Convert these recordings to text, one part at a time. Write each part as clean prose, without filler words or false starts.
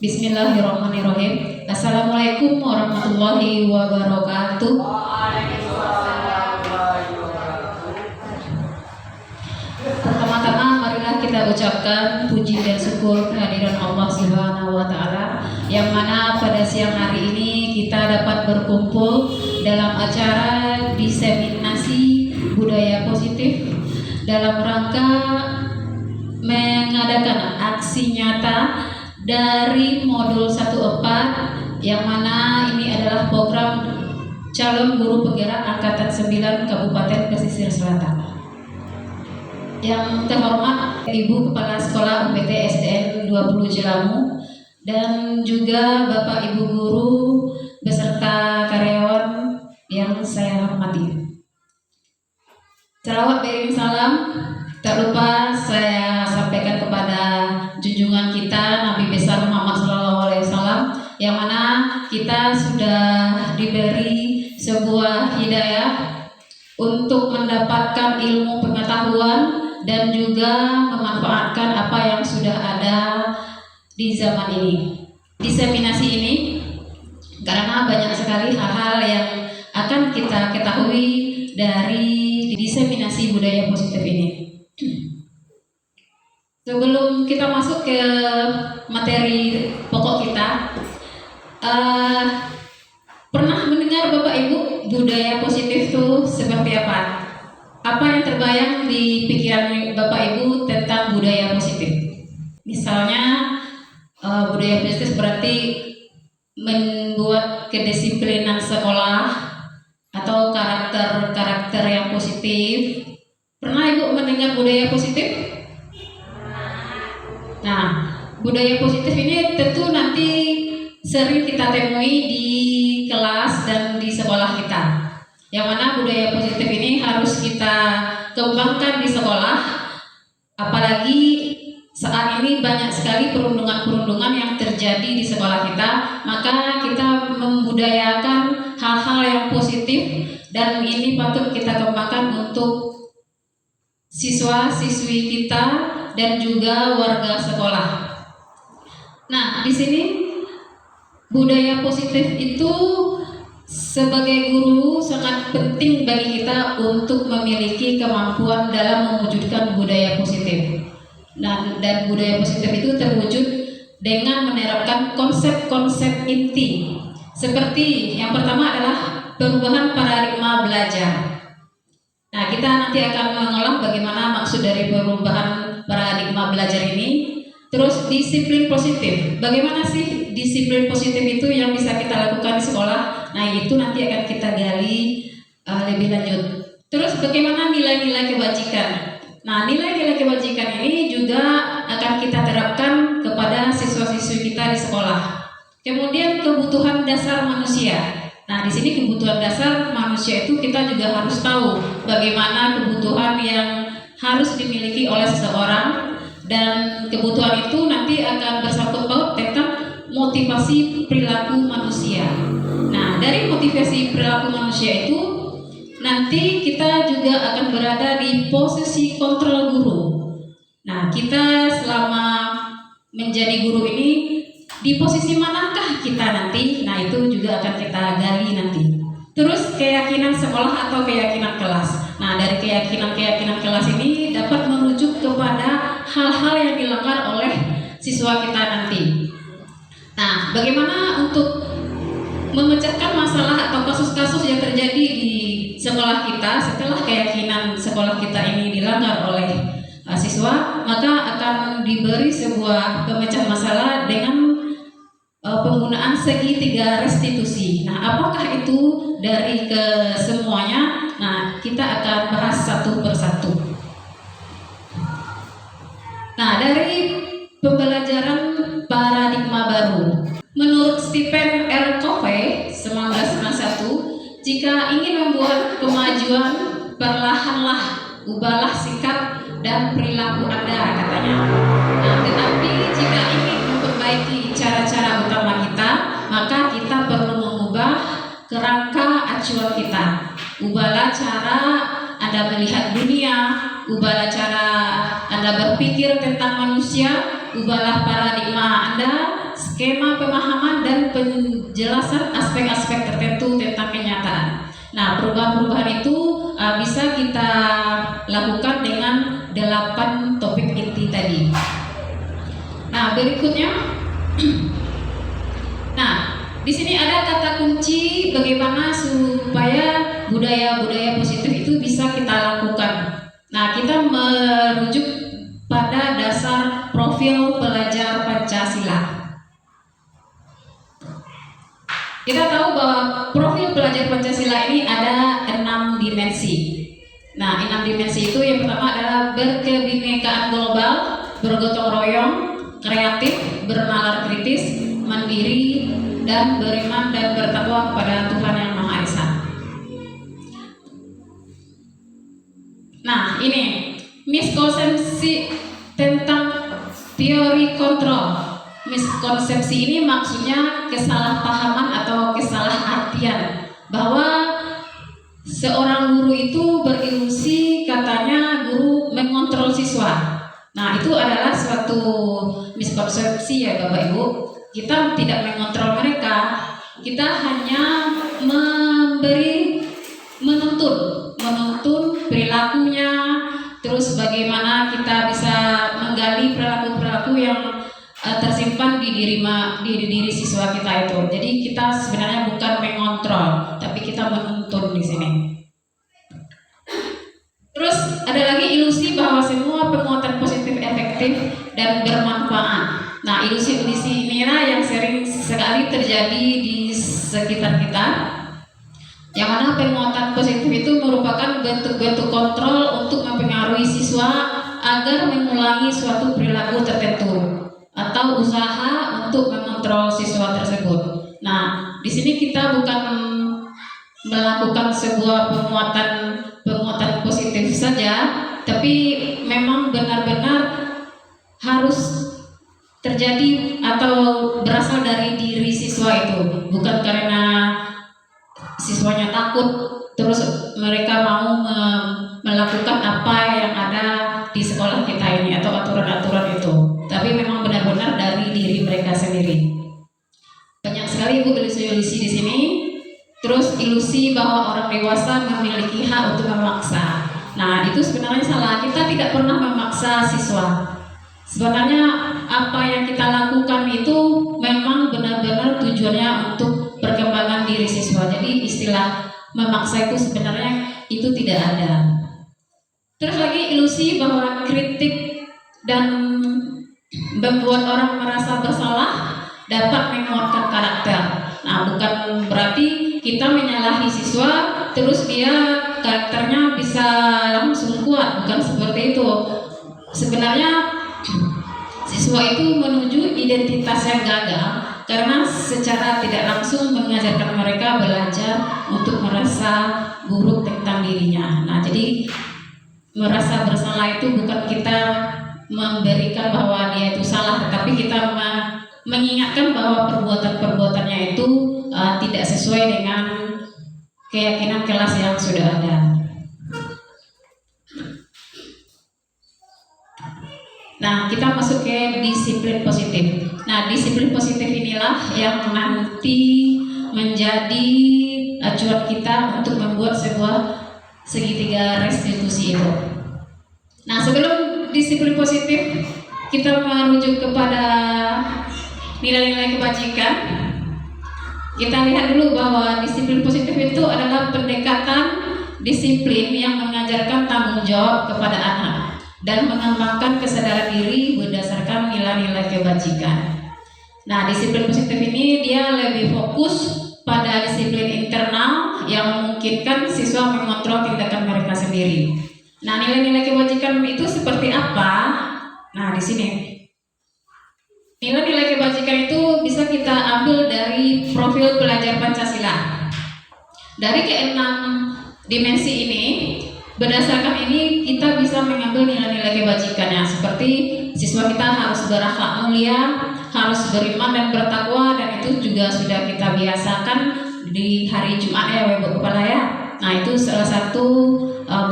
Bismillahirrahmanirrahim. Assalamualaikum warahmatullahi wabarakatuh. Pertama-tama marilah kita ucapkan puji dan syukur kehadiran Allah Subhanahu wa taala yang mana pada siang hari ini kita dapat berkumpul dalam acara diseminasi budaya positif dalam rangka mengadakan aksi nyata dari modul 14 yang mana ini adalah program calon guru penggerak angkatan 9 Kabupaten Pesisir Selatan. Yang terhormat Ibu Kepala Sekolah UPT SDN 20 Jelamu dan juga Bapak Ibu guru beserta karyawan yang saya hormati. Selawat beriring salam tak lupa saya sampaikan kepada junjungan kita Nabi besar Muhammad SAW yang mana kita sudah diberi sebuah hidayah untuk mendapatkan ilmu pengetahuan dan juga memanfaatkan apa yang sudah ada di zaman ini. Diseminasi ini karena banyak sekali hal-hal yang akan kita ketahui dari diseminasi budaya positif ini. Sebelum kita masuk ke materi pokok kita, pernah mendengar Bapak Ibu budaya positif itu seperti apa? Apa yang terbayang di pikiran Bapak Ibu tentang budaya positif? Misalnya budaya positif berarti membuat kedisiplinan sekolah atau karakter yang positif. Pernah Ibu mendengar budaya positif? Nah, budaya positif ini tentu nanti sering kita temui di kelas dan di sekolah kita. Yang mana budaya positif ini harus kita kembangkan di sekolah. Apalagi saat ini banyak sekali perundungan-perundungan yang terjadi di sekolah kita. Maka kita membudayakan hal-hal yang positif dan ini patut kita kembangkan untuk siswa-siswi kita dan juga warga sekolah. Nah, di sini budaya positif itu sebagai guru sangat penting bagi kita untuk memiliki kemampuan dalam mewujudkan budaya positif. Dan budaya positif itu terwujud dengan menerapkan konsep-konsep inti. Seperti yang pertama adalah perubahan paradigma belajar. Nah, kita nanti akan mengolah bagaimana maksud dari perubahan paradigma belajar ini. Terus disiplin positif. Bagaimana sih disiplin positif itu yang bisa kita lakukan di sekolah? Nah, itu nanti akan kita gali lebih lanjut. Terus bagaimana nilai-nilai kebajikan? Nah, nilai-nilai kebajikan ini juga akan kita terapkan kepada siswa-siswi kita di sekolah. Kemudian kebutuhan dasar manusia. Nah, di sini kebutuhan dasar manusia itu kita juga harus tahu bagaimana kebutuhan yang harus dimiliki oleh seseorang dan kebutuhan itu nanti akan bersangkut paut tentang motivasi perilaku manusia. Nah, dari motivasi perilaku manusia itu nanti kita juga akan berada di posisi kontrol guru. Nah, kita selama menjadi guru ini di posisi manakah kita nanti? Nah, itu juga akan kita gali nanti. Terus keyakinan sekolah atau keyakinan kelas. Nah, dari keyakinan kelas ini dapat merujuk kepada hal-hal yang dilanggar oleh siswa kita nanti. Nah, bagaimana untuk memecahkan masalah atau kasus-kasus yang terjadi di sekolah kita setelah keyakinan sekolah kita ini dilanggar oleh siswa, maka akan diberi sebuah pemecah masalah dengan penggunaan segitiga restitusi. Nah, apakah itu dari kesemuanya? Nah, kita akan bahas satu persatu. Nah, dari pembelajaran paradigma baru. Menurut Stephen R. Covey 1991, jika ingin membuat kemajuan, perlahanlah ubahlah sikap dan perilaku Anda, katanya. Nah, tetapi jika ingin memperbaiki cara-cara utama kita, maka kita perlu mengubah kerangka acuan kita. Ubahlah cara Anda melihat dunia, ubahlah cara Anda berpikir tentang manusia, ubahlah paradigma Anda skema pemahaman dan penjelasan aspek-aspek tertentu tentang kenyataan. Nah, perubahan-perubahan itu bisa kita lakukan dengan 8 topik inti tadi. Nah, berikutnya, nah, di sini ada kata kunci bagaimana supaya budaya-budaya positif itu bisa kita lakukan. Nah, kita merujuk pada dasar profil pelajar Pancasila. Kita tahu bahwa profil pelajar Pancasila ini ada 6 dimensi. Nah, 6 dimensi itu yang pertama adalah berkebinekaan global, bergotong royong, kreatif, bernalar kritis, mandiri, dan beriman dan bertakwa kepada Tuhan Yang Maha Esa. Nah, ini miskonsepsi tentang teori kontrol. Miskonsepsi ini maksudnya kesalahpahaman atau kesalahartian bahwa seorang guru itu berilusi katanya guru mengontrol siswa. Nah, itu adalah suatu miskonsepsi ya Bapak Ibu. Kita tidak mengontrol mereka, kita hanya menuntun perilakunya, terus bagaimana kita bisa menggali perilaku-perilaku yang tersimpan di diri siswa kita itu. Jadi kita sebenarnya bukan mengontrol, tapi kita menuntun di sini. Terus ada lagi ilusi bahwa semua penguatan positif efektif dan bermanfaat. Nah, ilusi-ilusi inilah yang sering sekali terjadi di sekitar kita, yang mana penguatan positif itu merupakan bentuk-bentuk kontrol untuk mempengaruhi siswa agar mengulangi suatu perilaku tertentu atau usaha untuk mengontrol siswa tersebut. Nah, di sini kita bukan melakukan sebuah penguatan positif saja, tapi memang benar-benar harus terjadi atau berasal dari diri siswa itu, bukan karena siswanya takut terus mereka mau melakukan apa yang ada di sekolah kita ini atau aturan-aturan itu, tapi memang benar-benar dari diri mereka sendiri. Banyak sekali Ibu ilusi-ilusi di sini. Terus ilusi bahwa orang dewasa memiliki hak untuk memaksa. Nah, itu sebenarnya salah. Kita tidak pernah memaksa siswa. Sebenarnya apa yang kita lakukan itu memang benar-benar tujuannya untuk perkembangan diri siswa. Jadi istilah memaksa itu sebenarnya itu tidak ada. Terus lagi ilusi bahwa kritik dan membuat orang merasa bersalah dapat menguatkan karakter. Nah, bukan berarti kita menyalahi siswa terus dia karakternya bisa langsung kuat, bukan seperti itu. Sebenarnya siswa itu menuju identitas yang gagal karena secara tidak langsung mengajarkan mereka belajar untuk merasa buruk tentang dirinya. Nah, jadi merasa bersalah itu bukan kita memberikan bahwa dia itu salah, tetapi kita mengingatkan bahwa perbuatan-perbuatannya itu tidak sesuai dengan keyakinan kelas yang sudah ada. Nah, kita masuk ke disiplin positif. Nah, disiplin positif inilah yang nanti menjadi acuan kita untuk membuat sebuah segitiga restitusi itu. Nah, sebelum disiplin positif, kita merujuk kepada nilai-nilai kebajikan. Kita lihat dulu bahwa disiplin positif itu adalah pendekatan disiplin yang mengajarkan tanggung jawab kepada anak dan mengembangkan kesadaran diri berdasarkan nilai-nilai kebajikan. Nah, disiplin positif ini dia lebih fokus pada disiplin internal yang memungkinkan siswa mengontrol tindakan mereka sendiri. Nah, nilai-nilai kebajikan itu seperti apa? Nah, di sini nilai-nilai kebajikan itu bisa kita ambil dari profil pelajar Pancasila. Dari ke-6 dimensi ini, berdasarkan ini kita bisa mengambil nilai-nilai kebajikannya, seperti siswa kita harus berakhlak mulia, harus beriman dan bertakwa, dan itu juga sudah kita biasakan di hari Jumat ya Ibu Kepala ya. Nah, itu salah satu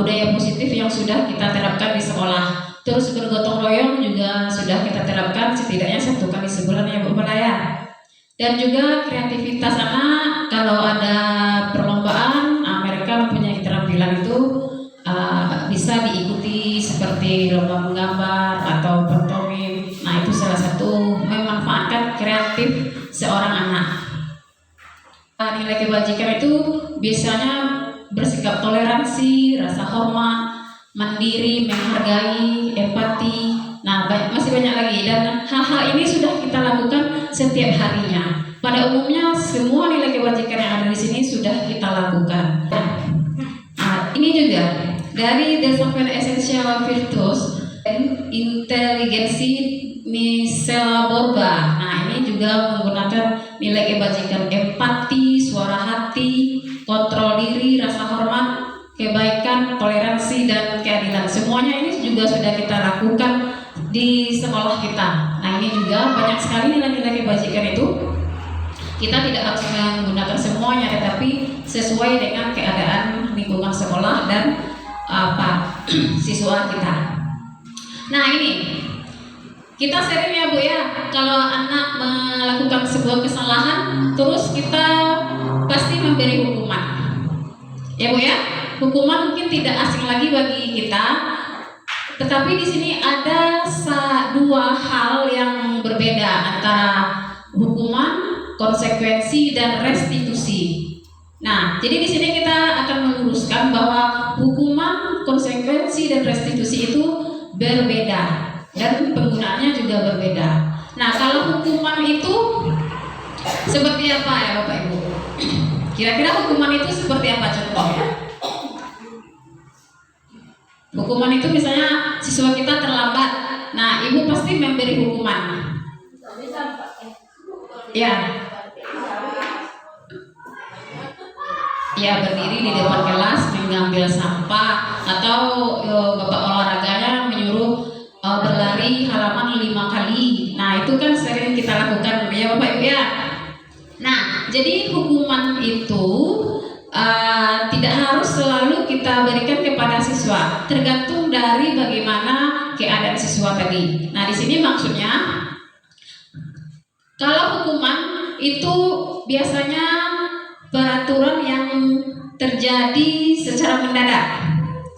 budaya positif yang sudah kita terapkan di sekolah. Terus bergotong royong juga sudah kita terapkan setidaknya 1 kali sebulan ya Bu Pelaya. Dan juga kreativitas anak, kalau ada perlombaan, mereka mempunyai keterampilan itu bisa diikuti seperti lomba menggambar atau pantomim. Nah, itu salah satu memanfaatkan kreatif seorang anak. Nilai kebajikan itu biasanya bersikap toleransi, rasa hormat, mandiri, menghargai, empati. Nah, masih banyak lagi, dan hal-hal ini sudah kita lakukan setiap harinya. Pada umumnya semua nilai kebajikan yang ada di sini sudah kita lakukan. Nah, ini juga dari The 7 Essential Virtues dan Inteligensi Michelle Borba. Nah, ini juga menggunakan nilai kebajikan empati, suara hati, kontrol diri, rasa hormat, kebaikan, toleransi, dan keadilan. Semuanya ini juga sudah kita lakukan di sekolah kita. Nah, ini juga banyak sekali nilai-nilai kebajikan itu. Kita tidak harus menggunakan semuanya, tetapi sesuai dengan keadaan lingkungan sekolah dan siswa kita. Nah, ini kita sering ya Bu ya, kalau anak melakukan sebuah kesalahan, terus kita pasti memberi hukuman. Ya Bu ya, hukuman mungkin tidak asing lagi bagi kita, tetapi di sini ada 2 hal yang berbeda antara hukuman, konsekuensi, dan restitusi. Nah, jadi di sini kita akan meluruskan bahwa hukuman, konsekuensi, dan restitusi itu berbeda dan penggunaannya juga berbeda. Nah, kalau hukuman itu seperti apa ya Bapak Ibu? Kira-kira hukuman itu seperti apa contohnya? Hukuman itu misalnya siswa kita terlambat. Nah, ibu pasti memberi hukuman. Ya. Ya, berdiri di depan kelas mengambil sampah, atau bapak olahraganya menyuruh berlari halaman 5 kali. Nah, itu kan sering kita lakukan ya Bapak Ibu ya. Nah, jadi hukuman itu tidak harus selalu kita berikan kepada siswa, tergantung dari bagaimana keadaan siswa tadi. Nah, di sini maksudnya kalau hukuman itu biasanya peraturan yang terjadi secara mendadak,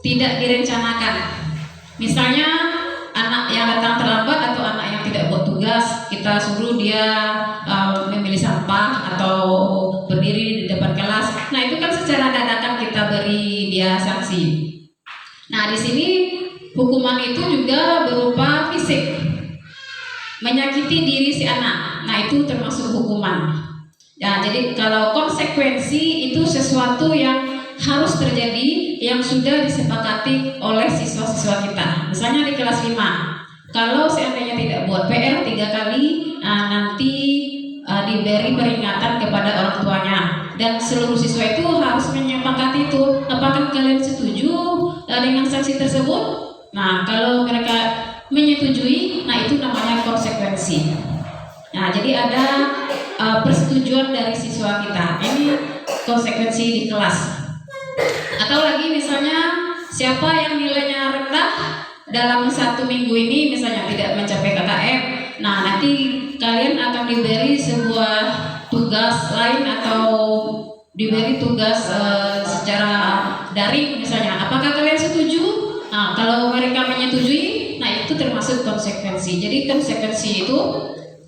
tidak direncanakan. Misalnya anak yang datang terlambat atau anak yang tidak buat tugas, kita suruh dia memilih sampah atau berdiri di depan kelas. Nah, itu kan secara dadakan kita beri dia sanksi. Nah, di sini hukuman itu juga berupa fisik, menyakiti diri si anak. Nah, itu termasuk hukuman. Ya, jadi kalau konsekuensi itu sesuatu yang harus terjadi, yang sudah disepakati oleh siswa-siswa kita. Misalnya di kelas 5, kalau seandainya tidak buat PR 3 kali, nanti diberi peringatan kepada orang tuanya, dan seluruh siswa itu harus menyepakati itu. Apakah kalian setuju dengan sanksi tersebut? Nah, kalau mereka menyetujui, nah itu namanya konsekuensi. Nah, jadi ada persetujuan dari siswa kita. Ini konsekuensi di kelas. Atau lagi misalnya siapa yang nilainya rendah dalam 1 minggu ini misalnya tidak mencapai KKM, nah nanti kalian akan diberi sebuah tugas lain atau diberi tugas secara daring misalnya. Apakah kalian setuju? Nah, kalau mereka menyetujui, nah itu termasuk konsekuensi. Jadi konsekuensi itu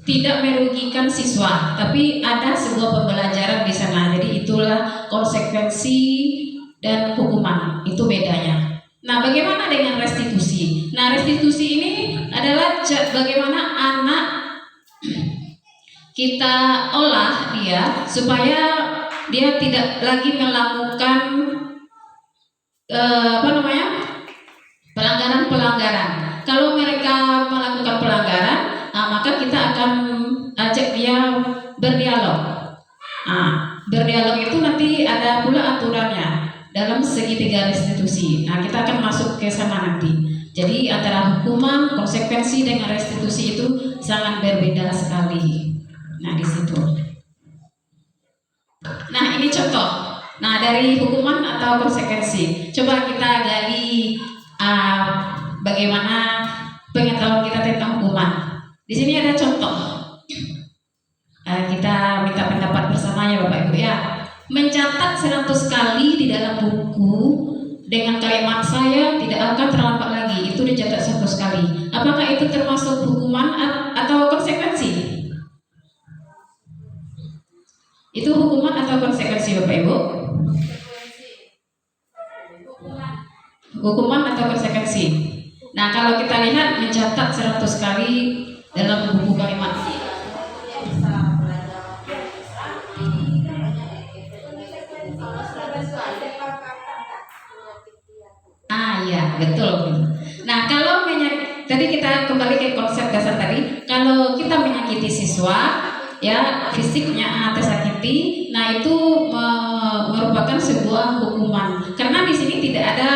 tidak merugikan siswa, tapi ada sebuah pembelajaran di sana. Jadi itulah konsekuensi dan hukuman, itu bedanya. Nah, bagaimana dengan restitusi? Nah, restitusi ini adalah bagaimana anak kita olah dia supaya dia tidak lagi melakukan pelanggaran-pelanggaran. Kalau mereka melakukan pelanggaran, maka kita akan ajak dia berdialog. Berdialog itu nanti ada pula aturannya dalam segitiga restitusi. Nah, kita akan masuk ke sana nanti. Jadi antara hukuman, konsekuensi dengan restitusi itu sangat berbeda sekali. Nah, di situ. Nah, ini contoh. Nah, dari hukuman atau konsekuensi, coba kita gali bagaimana pengetahuan kita tentang hukuman. Di sini ada contoh. Kita minta pendapat bersama ya Bapak Ibu ya. Mencatat 100 kali di dalam buku dengan kalimat saya tidak akan terlambat lagi, itu dicatat 100 kali. Apakah itu termasuk hukuman atau konsekuensi? Itu hukuman atau konsekuensi Bapak Ibu? Hukuman atau konsekuensi. Nah, kalau kita lihat mencatat 100 kali dalam buku kalimat. Ya, betul. Nah, kalau tadi kita kembali ke konsep dasar tadi, kalau kita menyakiti siswa, ya fisiknya tersakiti, nah itu merupakan sebuah hukuman. Karena di sini tidak ada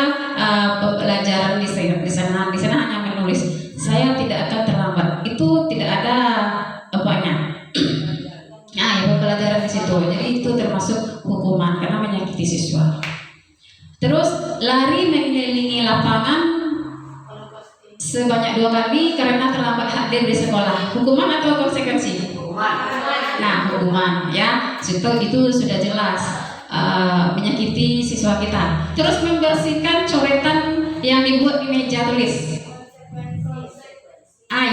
pembelajaran di sana. Di sana hanya menulis saya tidak akan terlambat. Itu tidak ada apanya. Nah, ya pembelajaran di situ. Jadi itu termasuk hukuman karena menyakiti siswa. Terus lari mengelilingi lapangan sebanyak 2 kali karena terlambat hadir di sekolah. Hukuman atau konsekuensi? Nah, hukuman ya. Itu sudah jelas menyakiti siswa kita. Terus membersihkan coretan yang dibuat di meja tulis.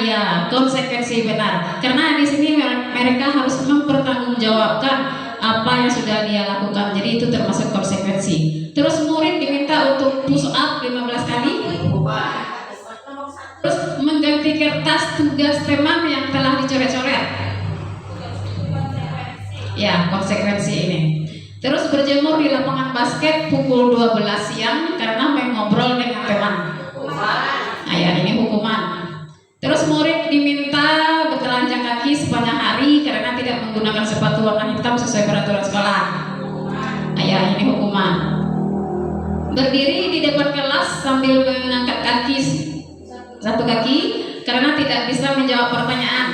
Ya, konsekuensi benar. Karena di sini mereka harus mempertanggungjawabkan apa yang sudah dia lakukan. Jadi itu termasuk konsekuensi. Terus murid diminta untuk push up 15 kali. Terus mengganti kertas tugas teman yang telah dicoret-coret. Ya, konsekuensi ini. Terus berjemur di lapangan basket pukul 12 siang karena mengobrol dengan teman. Ya, ini hukuman. Terus murid diminta bertelanjang kaki sepanjang hari karena tidak menggunakan sepatu warna hitam sesuai peraturan sekolah. Ya, ini hukuman. Berdiri di depan kelas sambil mengangkat kaki satu kaki karena tidak bisa menjawab pertanyaan.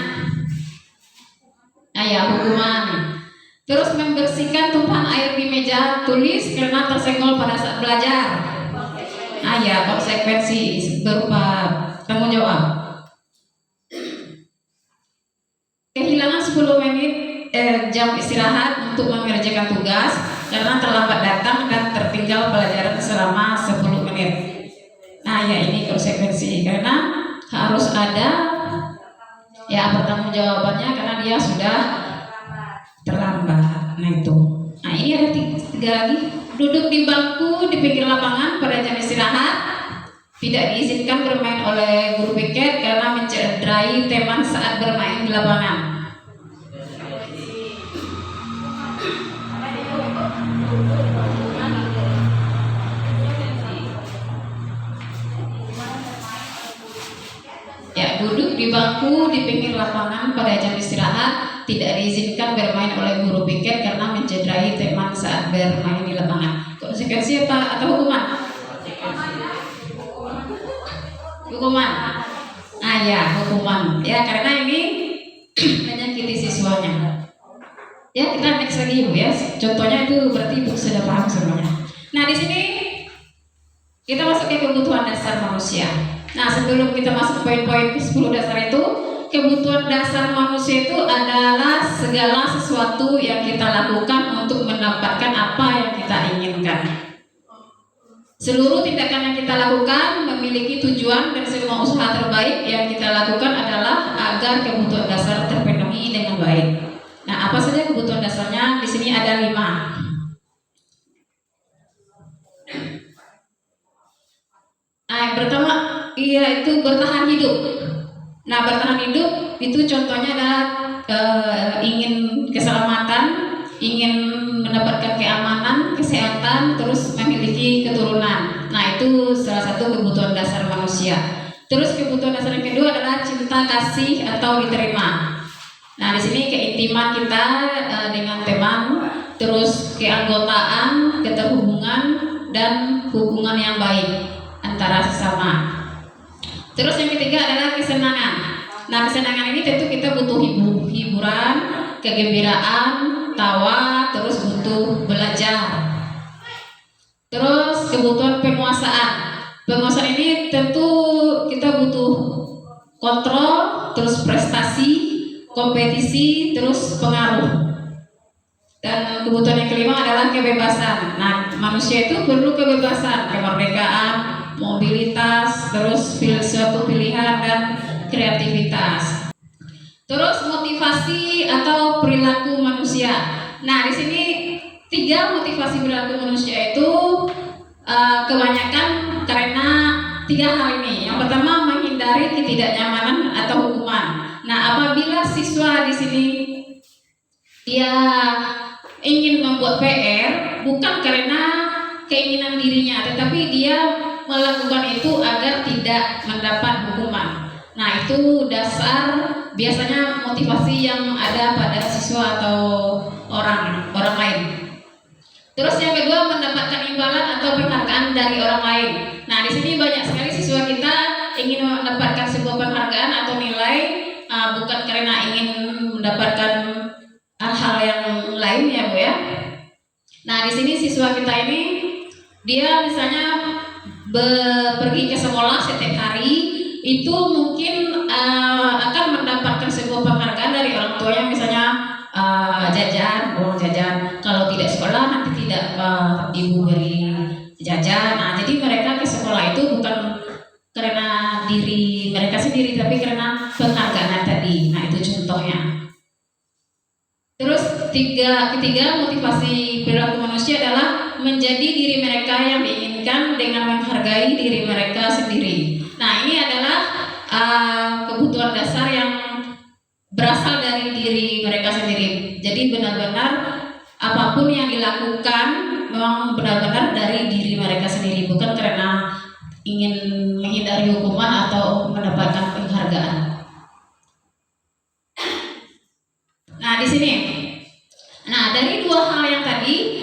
Ya, hukuman. Terus membersihkan tumpahan air di meja tulis karena tersenggol pada saat belajar. Ya, konsekuensi berupa tanggung jawab. Kehilangan 10 menit jam istirahat untuk mengerjakan tugas karena terlambat datang dan tertinggal pelajaran selama 10 menit. Nah, ya ini konsekuensi karena harus ada ya pertanggungjawabannya karena dia sudah terlambat. Nah itu. Nah, ini ada 3 lagi. Duduk di bangku di pinggir lapangan pada jam istirahat. Tidak diizinkan bermain oleh guru piket karena mencederai teman saat bermain di lapangan. Ya, duduk di bangku di pinggir lapangan pada jam istirahat tidak diizinkan bermain oleh guru piket karena mencederai teman saat bermain di lapangan. Konsekuensi apa atau hukuman? Hukuman. Ya, hukuman. Ya, karena ini menyakiti siswanya. Ya, kita next lagi Bu ya. Contohnya itu berarti Ibu sudah paham semuanya. Nah, di sini kita masuk ke kebutuhan dasar manusia. Nah, sebelum kita masuk poin-poin 10 dasar itu, kebutuhan dasar manusia itu adalah segala sesuatu yang kita lakukan untuk mendapatkan apa yang kita inginkan. Seluruh tindakan yang kita lakukan memiliki tujuan dan semua usaha terbaik yang kita lakukan adalah agar kebutuhan dasar terpenuhi dengan baik. Nah, apa saja kebutuhan dasarnya? Di sini ada 5. Nah, yang pertama yaitu bertahan hidup. Nah, bertahan hidup itu contohnya adalah ingin keselamatan, ingin mendapatkan keamanan, kesehatan, terus memiliki keturunan. Nah, itu salah satu kebutuhan dasar manusia. Terus kebutuhan dasar yang kedua adalah cinta kasih atau diterima. Nah, di sini keintiman kita dengan teman, terus keanggotaan, keterhubungan, dan hubungan yang baik antara sesama. Terus yang ketiga adalah kesenangan. Nah, kesenangan ini tentu kita butuh hiburan, kegembiraan, tawa, terus butuh belajar. Terus kebutuhan penguasaan. Penguasaan ini tentu kontrol, terus prestasi, kompetisi, terus pengaruh. Dan kebutuhan yang kelima adalah kebebasan. Nah, manusia itu perlu kebebasan, kemerdekaan, mobilitas, terus suatu pilihan dan kreativitas. Terus motivasi atau perilaku manusia. Nah, di sini 3 motivasi perilaku manusia itu kebanyakan karena 3 hal ini. Yang pertama, menghindari ketidaknyamanan atau hukuman. Nah, apabila siswa di sini dia ingin membuat PR bukan karena keinginan dirinya, tetapi dia melakukan itu agar tidak mendapat hukuman. Nah, itu dasar biasanya motivasi yang ada pada siswa atau orang lain. Terus yang kedua, mendapatkan imbalan atau penghargaan dari orang lain. Nah, di sini banyak sekali siswa kita ingin mendapatkan sebuah penghargaan atau nilai bukan karena ingin mendapatkan hal yang lain ya Bu ya. Nah, di sini siswa kita ini dia misalnya pergi ke sekolah setiap hari, itu mungkin akan mendapatkan sebuah penghargaan dari orang tuanya, misalnya uang jajan. Kalau tidak sekolah nanti tidak ibu beri jajan. Nah, jadi mereka ke sekolah itu bukan karena diri mereka sendiri, tapi karena penghargaan tadi. Nah, itu contohnya. Terus ketiga motivasi perilaku manusia adalah menjadi diri mereka yang diinginkan dengan menghargai diri mereka sendiri. Nah, ini adalah kebutuhan dasar yang berasal dari diri mereka sendiri. Jadi benar-benar apapun yang dilakukan memang benar-benar dari diri mereka sendiri, bukan karena ingin menghindari hukuman atau mendapatkan penghargaan. Nah, di sini. Nah, dari dua hal yang tadi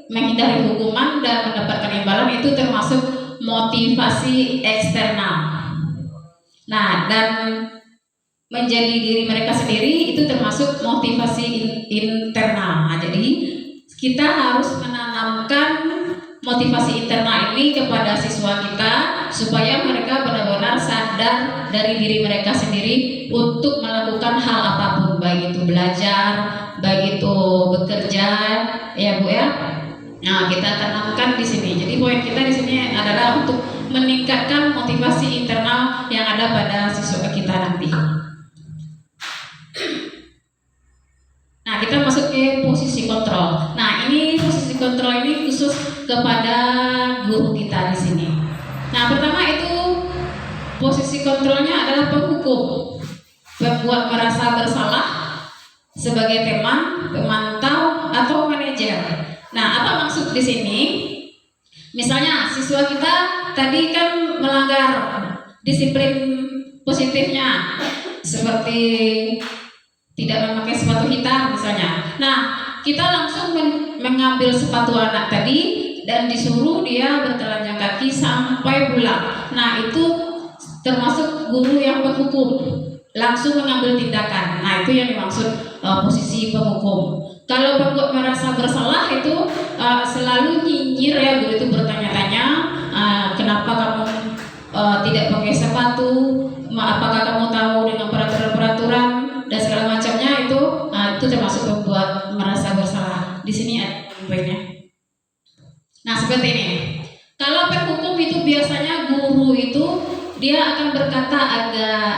menghindari hukuman dan mendapatkan imbalan itu termasuk motivasi eksternal. Nah, dan menjadi diri mereka sendiri itu termasuk motivasi internal. Nah, jadi kita harus menanamkan motivasi internal ini kepada siswa kita supaya mereka benar-benar sadar dari diri mereka sendiri untuk melakukan hal apapun, baik itu belajar, baik itu bekerja, ya Bu ya. Nah, kita tanamkan di sini. Jadi poin kita di sini adalah untuk meningkatkan motivasi internal yang ada pada siswa kita nanti. Nah, kita masuk ke posisi kontrol. Nah, ini posisi kontrol ini khusus kepada guru kita di sini. Nah, pertama itu posisi kontrolnya adalah penghukum, membuat merasa bersalah sebagai teman, pemantau atau manajer. Nah, apa maksud di sini? Misalnya siswa kita tadi kan melanggar disiplin positifnya, seperti tidak memakai sepatu hitam misalnya. Nah, kita langsung mengambil sepatu anak tadi dan disuruh dia bertelanjang kaki sampai pulang. Nah, itu termasuk guru yang penghukum, langsung mengambil tindakan. Nah, itu yang dimaksud posisi penghukum. Kalau penghukum merasa bersalah itu selalu nyinyir ya, guru itu bertanya-tanya, kenapa kamu tidak pakai sepatu, apakah kamu tahu dengan peraturan-peraturan dan segala macamnya, itu termasuk membuat merasa bersalah. Di sini ada poinnya. Nah, seperti ini. Kalau penghukum itu biasanya guru itu dia akan berkata agak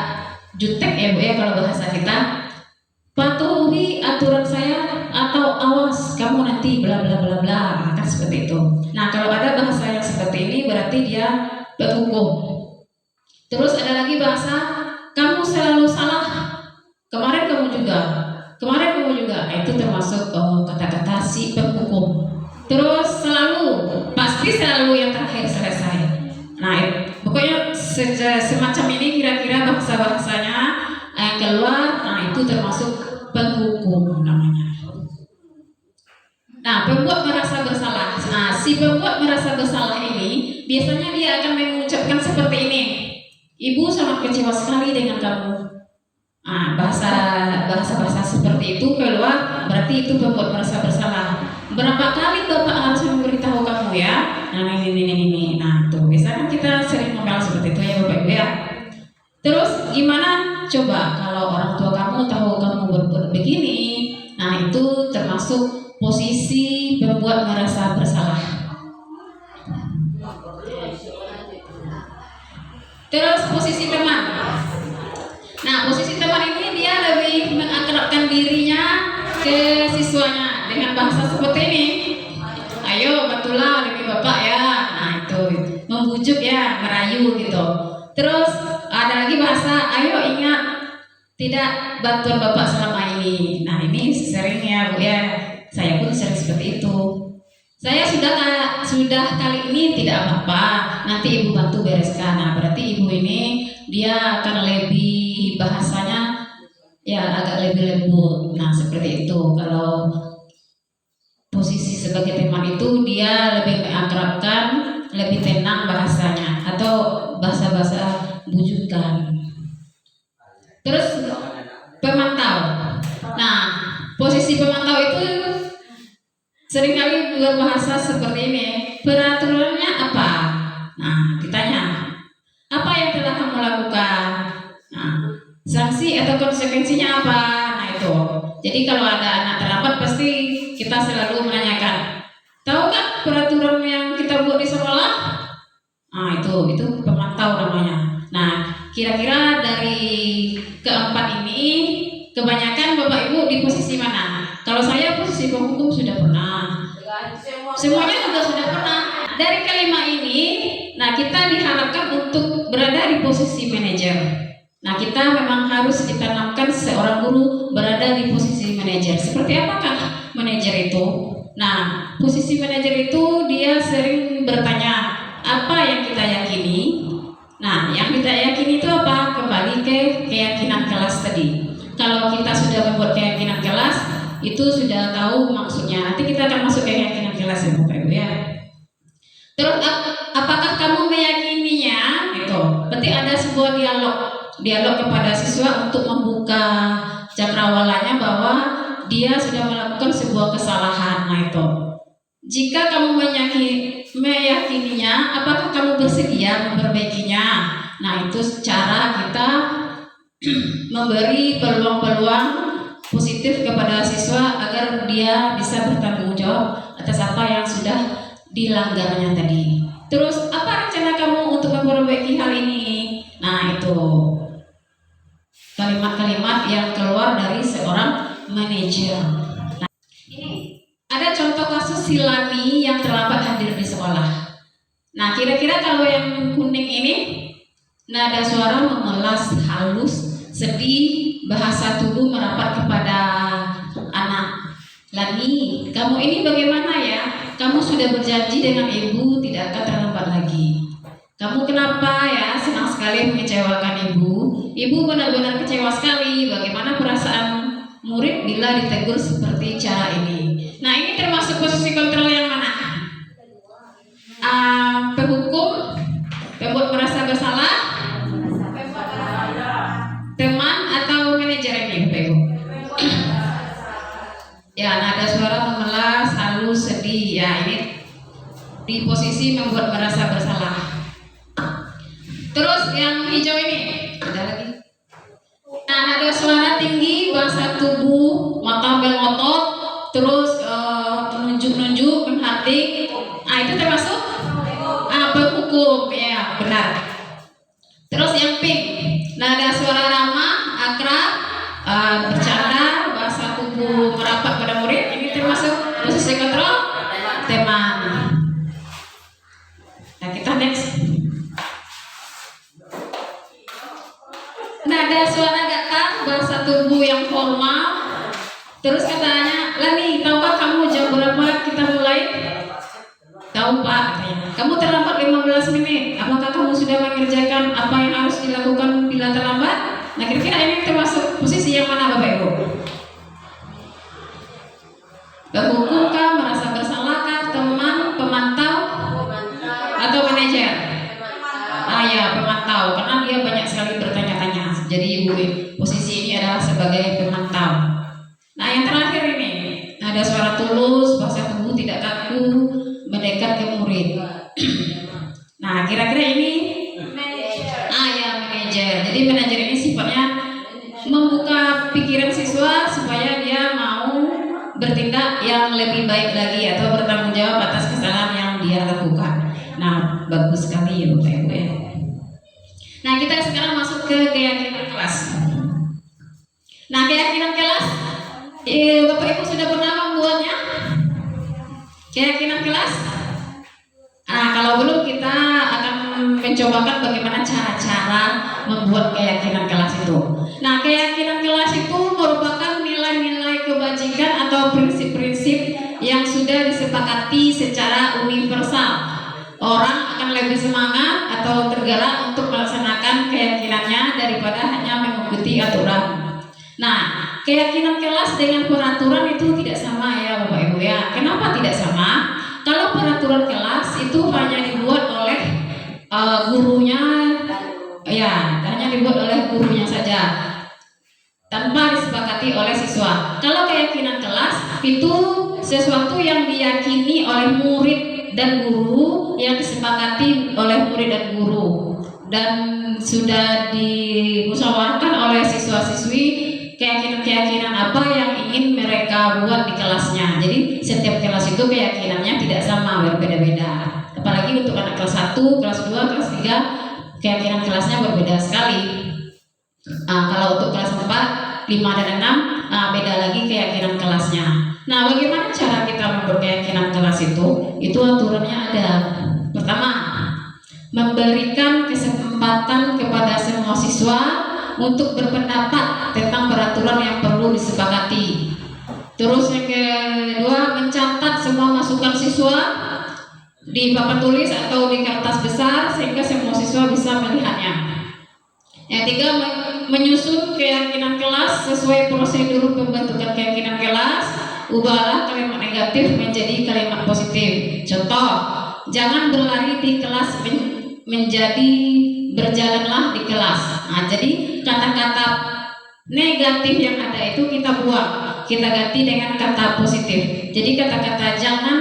jutek ya Bu ya, kalau bahasa kita, patuhi aturan saya atau awas kamu nanti bla bla bla bla, kan seperti itu. Nah, kalau ada bahasa yang seperti ini berarti dia penghukum. Terus ada lagi bahasa, kamu selalu salah, kemarin kamu juga. Nah, itu termasuk kata-kata si penghukum. Terus pasti selalu yang terakhir selesai. Nah, pokoknya semacam ini kira-kira bahasa-bahasanya yang keluar. Nah, itu termasuk penghukum namanya. Nah, pembuat merasa bersalah. Nah, si pembuat merasa bersalah ini biasanya dia akan mengucapkan seperti ini, Ibu sangat kecewa sekali dengan kamu. Nah, bahasa seperti itu keluar, berarti itu pembuat merasa bersalah. Berapa kali Bapak harus memberitahu kamu ya? Nah, ini. Nah, tuh biasanya kita sering ngomong seperti itu ya Bapak Ibu ya. Terus gimana coba kalau orang tua kamu tahu kamu berbuat begini? Nah, itu termasuk posisi membuat merasa bersalah. Terus posisi teman. Nah, posisi teman ini dia lebih mengakrabkan dirinya ke siswanya dengan bahasa seperti ini. Ayo bantulah demi bapak ya. Nah, itu membujuk ya, merayu gitu. Terus ada lagi bahasa, ayo ingat tidak bantuan bapak selama ini. Nah, ini sering ya Bu ya. Saya pun sering seperti itu. Saya sudah kali ini tidak apa-apa, nanti ibu bantu bereskan. Nah, berarti ibu ini dia akan lebih bahasanya ya agak lebih lembut. Nah, seperti itu. Kalau posisi sebagai teman itu dia lebih mengakrabkan, lebih tenang bahasanya atau bahasa-bahasa bujukan. Terus pemantau. Nah, posisi pemantau itu seringkali berbahasa seperti ini. Peraturannya apa? Nah, ditanya, apa yang telah kamu lakukan? Nah, sanksi atau konsekuensinya apa? Nah, itu. Jadi kalau ada anak terlambat pasti kita selalu menanyakan, tahukah peraturan yang kita buat di sekolah? Nah, itu pemantau namanya. Nah, kira-kira dari keempat ini kebanyakan Bapak Ibu di posisi mana? Kalau saya posisi penghukum sudah pernah. Semuanya juga sudah pernah. Dari kelima ini, nah kita diharapkan untuk berada di posisi manajer. Nah, kita memang harus ditanamkan seorang guru berada di posisi manajer. Seperti apakah manajer itu? Nah, posisi manajer itu dia sering bertanya, apa yang kita yakini? Nah, yang kita yakini itu apa? Kembali ke keyakinan kelas tadi. Kalau kita sudah membuat keyakinan kelas, itu sudah tahu maksudnya. Nanti kita akan masuk ke keyakinan kelas ya Bapak Ibu ya. Terus apakah kamu meyakininya? Itu berarti ada sebuah dialog kepada siswa untuk membuka cakrawalanya bahwa dia sudah melakukan sebuah kesalahan. Nah, itu jika kamu meyakininya, apakah kamu bersedia memperbaikinya? Nah, itu cara kita memberi peluang-peluang positif kepada siswa agar dia bisa bertanggung jawab atas apa yang sudah dilanggarnya tadi. Terus apa rencana kamu untuk memperbaiki hal ini? Nah, itu kalimat-kalimat yang keluar dari seorang manajer. Nah, ini ada contoh kasus Silani yang terlambat hadir di sekolah. Nah, kira-kira kalau yang kuning ini nada suara memelas, halus, sedih, bahasa tubuh merapat kepada anak. Lani, kamu ini bagaimana ya? Kamu sudah berjanji dengan ibu tidak akan terlambat lagi. Kamu kenapa ya senang sekali mengecewakan ibu? Ibu benar-benar kecewa sekali. Bagaimana perasaan murid bila ditegur seperti cara ini? Nah, ini termasuk posisi kontrol yang mana? Penghukum, pembuat merasa bersalah, teman atau manajer ini, Bapak Ibu? Ya, nada suara memelas, halus, sedih. Ya, ini di posisi membuat merasa bersalah. Terus yang hijau ini, ada lagi. Nah, nada suara tinggi, bahasa tubuh, mata melotot, terus menunjuk-nunjuk, menghati. Nah, itu termasuk penghukum. Ya, benar. Terus yang pink, nada suara ramah, akrab, bercanda, bahasa tubuh merapat pada murid. Ini termasuk posisi kontrol teman. Nah, kita next. Nada suara datar, bahasa tubuh yang formal. Terus katanya, Lani, tahukah kamu jam berapa kita mulai? Tahu Pak, katanya. Kamu terlambat 15 menit. Apakah kamu sudah mengerjakan apa yang harus dilakukan bila terlambat? Nah, kira-kira ini termasuk posisi yang mana Bapak Ibu? Penghukumkah, merasa bersalahkah, teman, pemantau, atau manajer? Ya, pemantau, karena dia banyak sekali bertanya-tanya. Jadi Ibu posisi ini adalah sebagai pemantau. Nah, yang terakhir ini, ada suara tulus, bahasa tubuh tidak kaku, mendekat ke murid. Nah, kira-kira ini manajer. Ya, manajer. Jadi lebih baik lagi atau bertanggung jawab atas kesalahan yang dia lakukan. Nah, bagus sekali ya Bapak Ibu ya. Nah, kita sekarang masuk ke keyakinan kelas. Nah, keyakinan kelas, Bapak Ibu sudah pernah membuatnya? Keyakinan kelas? Nah, kalau belum, kita akan mencobakan bagaimana cara-cara membuat keyakinan kelas itu. Nah, keyakinan kelas itu merupakan nilai-nilai kebajikan atau prinsip-prinsip yang sudah disepakati secara universal. Orang akan lebih semangat atau tergerak untuk melaksanakan keyakinannya daripada hanya mengikuti aturan. Nah, keyakinan kelas dengan peraturan itu tidak sama ya Bapak Ibu ya. Kenapa tidak sama? Kalau peraturan kelas itu hanya dibuat oleh gurunya, ya, hanya dibuat oleh gurunya saja, tanpa disepakati oleh siswa. Kalau keyakinan kelas itu sesuatu yang diyakini oleh murid dan guru, yang disepakati oleh murid dan guru, dan sudah dimusyawarahkan oleh siswa-siswi keyakinan-keyakinan apa yang ingin mereka buat di kelasnya. Jadi setiap kelas itu keyakinannya tidak sama, berbeda-beda. Apalagi untuk anak kelas 1, kelas 2, kelas 3, keyakinan kelasnya berbeda sekali. Kalau untuk kelas 4, 5 dan 6, beda lagi keyakinan kelasnya. Nah, bagaimana cara kita membuat keyakinan kelas itu? Itu aturannya ada. Pertama, memberikan kesempatan kepada semua siswa untuk berpendapat tentang peraturan yang perlu disepakati. Terus yang kedua, mencatat semua masukan siswa di papan tulis atau di kertas besar sehingga semua siswa bisa melihatnya. Yang tiga, menyusun keyakinan kelas sesuai prosedur pembentukan keyakinan kelas. Ubahlah kalimat negatif menjadi kalimat positif. Contoh, jangan berlari di kelas menjadi berjalanlah di kelas. Nah, jadi kata-kata negatif yang ada itu kita buang, kita ganti dengan kata positif. Jadi kata-kata jangan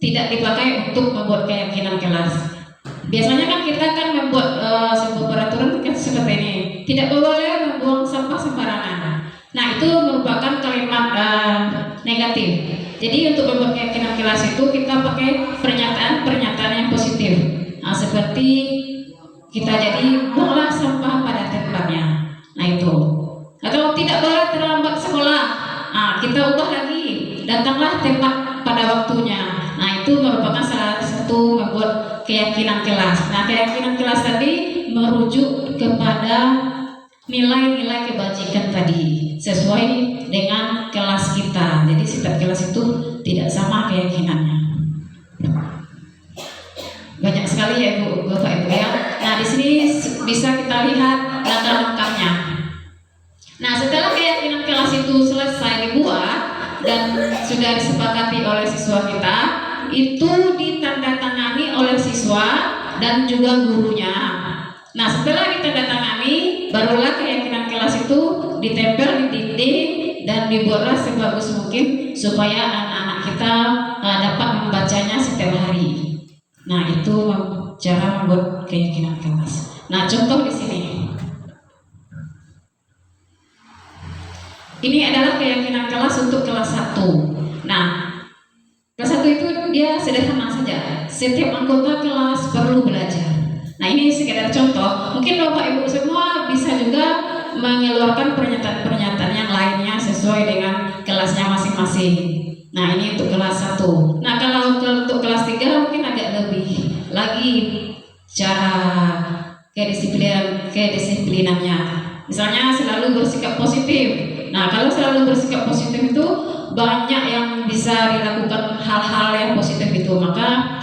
tidak dipakai untuk membuat keyakinan kelas. Biasanya kan kita membuat sebuah peraturan seperti ini, tidak boleh membuang sampah sembarangan. Nah, itu merupakan kalimat negatif. Jadi untuk membuat keyakinan kelas itu kita pakai pernyataan yang positif. Nah, seperti kita jadi buanglah sampah pada tempatnya. Nah, itu. Atau tidak boleh terlambat sekolah. Nah, kita ubah lagi, datanglah tepat pada waktunya. Nah, itu merupakan salah satu membuat keyakinan kelas. Nah, keyakinan kelas tadi merujuk kepada nilai-nilai kebajikan tadi sesuai dengan kelas kita. Jadi setiap kelas itu tidak sama keyakinannya. Banyak sekali ya Bapak Ibu ya. Nah, di sini bisa kita lihat langkah-langkahnya. Nah, setelah keyakinan kelas itu selesai dibuat dan sudah disepakati oleh siswa kita, itu ditandatangani oleh siswa dan juga gurunya. Nah, setelah ditandatangani, barulah keyakinan kelas itu ditempel di dinding dan dibuatlah sebagus mungkin supaya anak-anak kita dapat membacanya setiap hari. Nah, itu cara membuat keyakinan kelas. Nah, contoh di sini. Ini adalah keyakinan kelas untuk kelas 1. Nah, kelas 1 itu dia sederhana saja. Setiap anggota kelas perlu belajar. Nah, ini sekedar contoh. Mungkin Bapak Ibu semua bisa juga mengeluarkan pernyataan-pernyataan yang lainnya sesuai dengan kelasnya masing-masing. Nah, ini untuk kelas 1. Nah, kalau untuk kelas 3 mungkin agak lebih lagi cara kedisiplinannya. Misalnya selalu bersikap positif. Nah, kalau selalu bersikap positif itu banyak yang bisa dilakukan hal-hal yang positif itu. Maka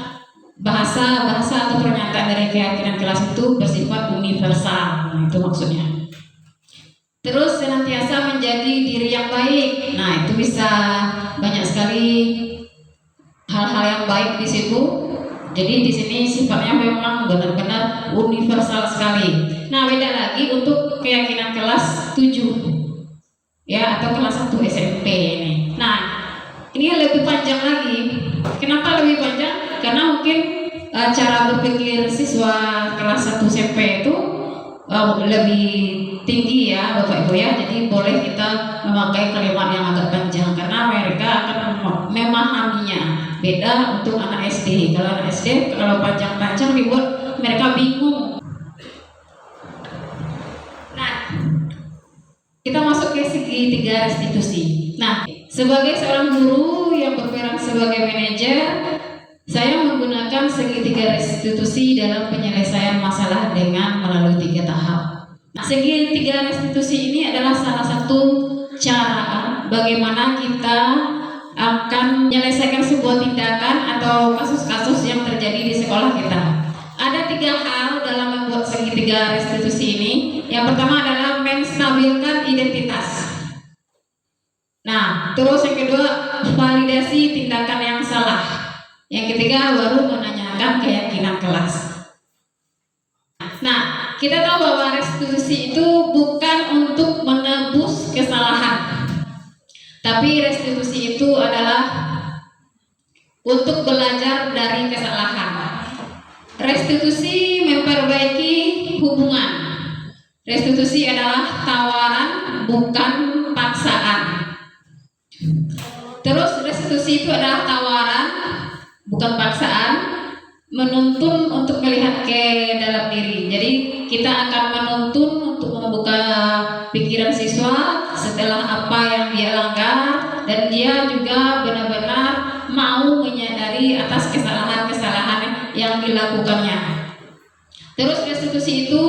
bahasa atau pernyataan dari keyakinan kelas itu bersifat universal. Nah, itu maksudnya. Terus senantiasa menjadi diri yang baik. Nah, itu bisa banyak sekali hal-hal yang baik di situ. Jadi di sini sifatnya memang benar-benar universal sekali. Nah, beda lagi untuk keyakinan kelas 7 ya, atau kelas 1 SMP ini. Nah, ini lebih panjang lagi. Kenapa lebih panjang? Karena mungkin cara berpikir siswa kelas 1 SMP itu lebih tinggi ya Bapak Ibu ya. Jadi boleh kita memakai kalimat yang agak panjang karena mereka akan memahaminya. Beda untuk anak SD. Kalau anak SD kalau panjang-panjang dibuat mereka bingung. Nah, kita masuk ke segitiga restitusi. Nah, sebagai seorang guru yang berperan sebagai manajer, saya menggunakan segitiga restitusi dalam penyelesaian masalah dengan melalui 3 tahap. Nah, segitiga restitusi ini adalah salah satu cara bagaimana kita akan menyelesaikan sebuah tindakan atau kasus-kasus yang terjadi di sekolah kita. Ada 3 hal dalam membuat segitiga restitusi ini. Yang pertama adalah menstabilkan identitas. Nah, terus yang kedua validasi tindakan yang salah. Yang ketiga baru menanyakan keyakinan kelas. Nah, kita tahu bahwa restitusi itu bukan untuk menebus kesalahan, tapi restitusi itu adalah untuk belajar dari kesalahan. Restitusi memperbaiki hubungan. Restitusi adalah tawaran, bukan paksaan. Terus restitusi itu adalah tawaran, bukan paksaan, menuntun untuk melihat ke dalam diri. Jadi kita akan menuntun untuk membuka pikiran siswa setelah apa yang dia langgar, dan dia juga benar-benar mau menyadari atas kesalahan-kesalahan yang dilakukannya. Terus restitusi itu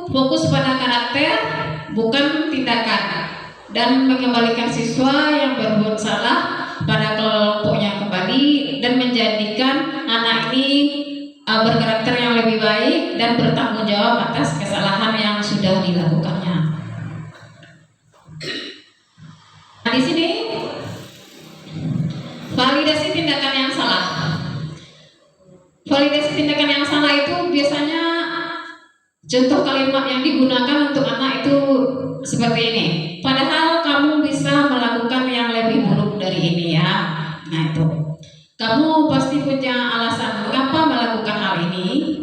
fokus pada karakter, bukan tindakan, dan mengembalikan siswa yang berbuat salah pada kelompoknya kembali dan menjadikan anak ini berkarakter yang lebih baik dan bertanggung jawab atas kesalahan yang sudah dilakukannya. Nah, di sini validasi tindakan yang salah. Validasi tindakan yang salah itu biasanya contoh kalimat yang digunakan untuk anak itu seperti ini. Padahal kamu bisa melakukan yang lebih buruk dari ini ya. Nah itu. Kamu pasti punya alasan mengapa melakukan hal ini.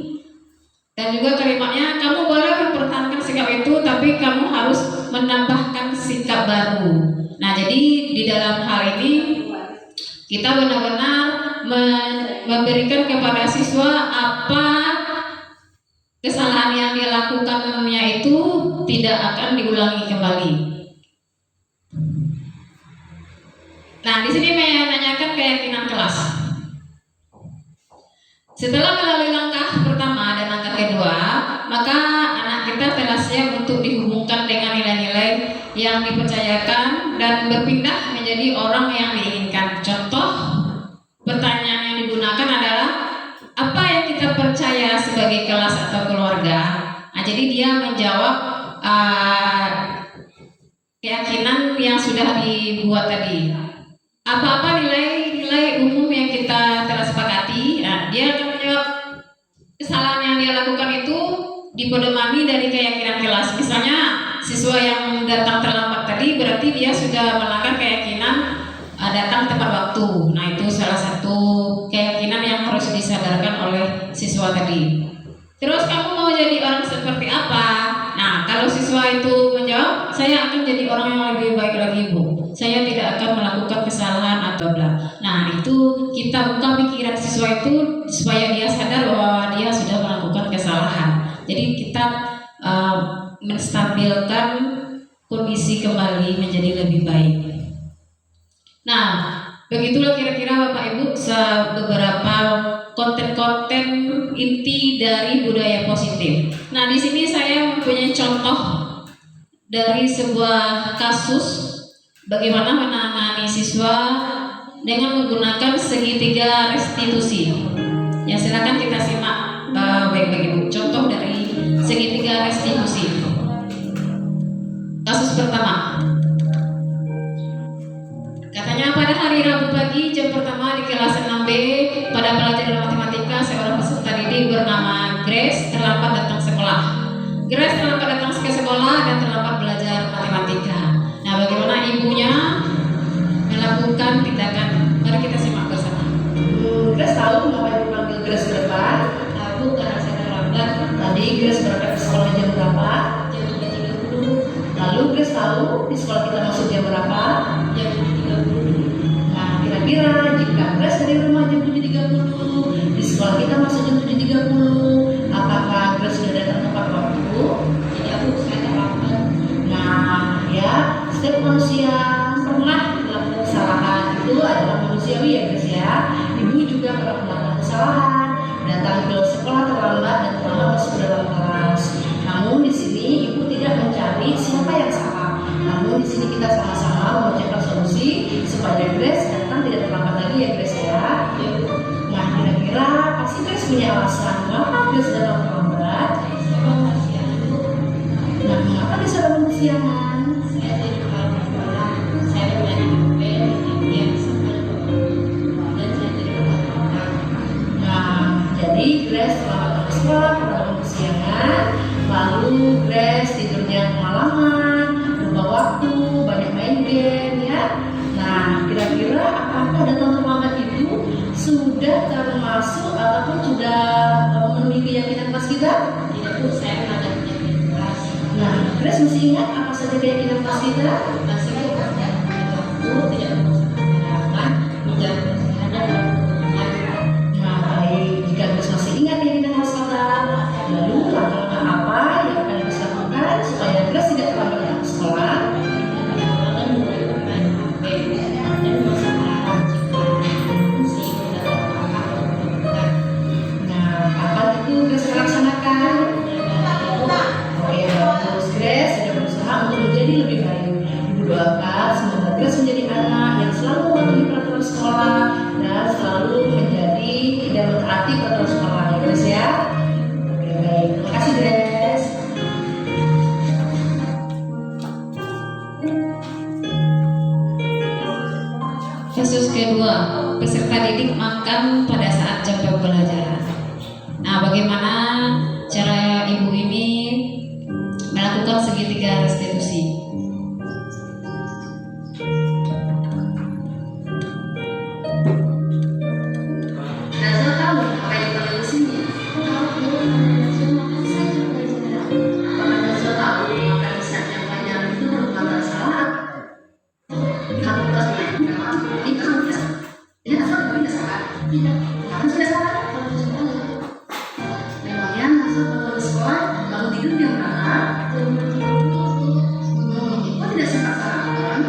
Dan juga kalimatnya, kamu boleh mempertahankan sikap itu, tapi kamu harus menambahkan sikap baru. Nah jadi di dalam hal ini kita benar-benar memberikan kepada siswa apa kesalahan yang dilakukannya itu tidak akan diulangi kembali. Nah, di sini menanyakan keyakinan kelas. Setelah melalui langkah pertama dan langkah kedua, maka anak kita telah siap untuk dihubungkan dengan nilai-nilai yang dipercayakan dan berpindah menjadi orang yang diinginkan. Contoh pertanyaan yang digunakan adalah apa yang kita percaya sebagai kelas atau keluarga. Nah, jadi dia menjawab keyakinan yang sudah dibuat tadi. Apa-apa nilai-nilai umum yang kita telah sepakati. Nah, dia akan menjawab kesalahan yang dia lakukan itu dipedomani dari keyakinan kelas. Misalnya siswa yang datang terlambat tadi berarti dia sudah melanggar keyakinan datang tepat waktu. Nah, itu salah satu keyakinan yang harus disadarkan oleh siswa tadi. Terus kamu mau jadi orang seperti apa? Nah, kalau siswa itu menjawab, saya akan jadi orang yang lebih baik lagi, Bu. Saya tidak akan melakukan kesalahan atau bla. Nah, itu kita buka pikiran siswa itu supaya dia sadar bahwa dia sudah melakukan kesalahan. Jadi kita menstabilkan kondisi kembali menjadi lebih baik. Nah, begitulah kira-kira Bapak Ibu beberapa konten-konten inti dari budaya positif. Nah, di sini saya mempunyai contoh dari sebuah kasus bagaimana menangani siswa dengan menggunakan segitiga restitusi. Ya, silakan kita simak baik-baik Ibu. Contoh dari segitiga restitusi. Kasus pertama. Katanya pada hari Rabu pagi jam pertama di kelas 6B pada pelajaran matematika seorang peserta didik bernama Grace terlambat datang sekolah. Grace terlambat datang ke sekolah dan terlambat belajar matematika. Nah, bagaimana ibunya melakukan tindakan? Mari kita simak bersama. Grace tahu kenapa ibu panggil Grace ke depan? Tahu karena saya terlambat. Tadi Grace berangkat ke sekolah jam berapa? Jam 7.30. Lalu Grace tahu di sekolah kita masuk jam berapa? Jam 7.30. Nah, kira-kira manusiawi ya Grace ya. Ibu juga pernah melakukan kesalahan, datang ke sekolah terlambat dan terlambat masuk ke dalam kelas. Namun di sini ibu tidak mencari siapa yang salah. Namun di sini kita sama-sama memecahkan solusi supaya Grace datang tidak terlambat lagi ya Grace ya. Nah kira-kira pasti Grace punya alasan mengapa Grace datang terlambat. Nah mengapa bisa datang kesiangan? Jadi Grace terlambat ke sekolah karena kesiangan, lalu Grace tidurnya kemalaman, lupa waktu, banyak main game ya. Nah kira-kira apakah datang terlambat itu sudah termasuk ataupun sudah memenuhi keyakinan kelas kita? Tidak Bu, saya ada keyakinan kelas. Nah Grace masih ingat apa saja keyakinan kelas kita? Masih Bu, Bu tidak menggunakan menjaga kesehatan. Nah baik, jika Grace masih ingat keyakinan kelas kita, lalu langkah apa yang akan Grace lakukan supaya Grace tidak terlambat ke sekolah? Nah, kapan itu Grace melaksanakan? Oke, bagus. Grace sudah berusaha untuk menjadi lebih baik. Ibu doakan semoga Grace menjadi anak yang selalu mematuhi peraturan sekolah dan selalu menjadi dan mentaati peraturan sekolah ya Grace ya. Oke, baik. Terima kasih Grace. Kasus kedua, peserta didik makan pada saat jam pembelajaran. Nah, bagaimana cara ibu ini melakukan segitiga restitusi? Nazwa tahu apa yang paling di sini? Apakah Nazwa tahu makan saat yang banyak itu merupakan salah? Kamu kelas ini kamu tidak salah. Ini Nazwa tidak salah. Kamu sudah salah. Memangnya Nazwa bangun di sekolah bangun tidur jam berapa? Kok tidak sempat sarapan?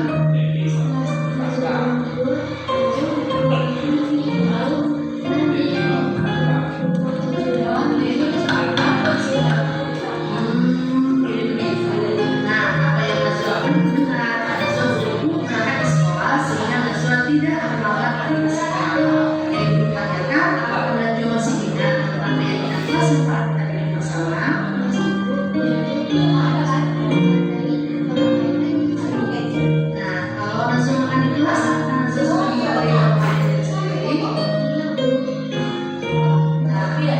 Nah, apa yang Nazwa lakukan itu benar. Nazwa buru-buru berangkat ke sekolah sehingga Nazwa tidak terlambat lagi ke sekolah. Yang ibu tanyakan apakah Nazwa masih ingat tentang keyakinan kelas yang telah kita beri bersama? Nah, kalau Nazwa makan di kelas, apakah Nazwa sudah mengetahui apa yang diri sendiri? Nah, ya,